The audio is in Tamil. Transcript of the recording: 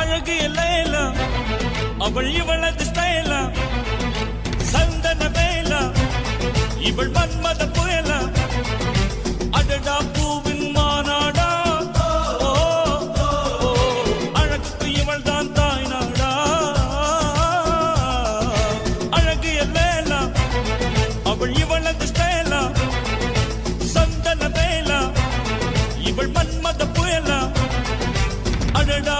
அழகு லைலா அவள் இவளது ஸ்டைலா சந்தன வேலா இவள் மன்மத புயலா அடடா பூவின் மாநாடா ஓ அழகுக்கு இவள் தான் தாய் நாடா அழகு லைலா அவள் இவளது ஸ்டைலா சந்தன வேலா இவள் மன்மத புயலா அடடா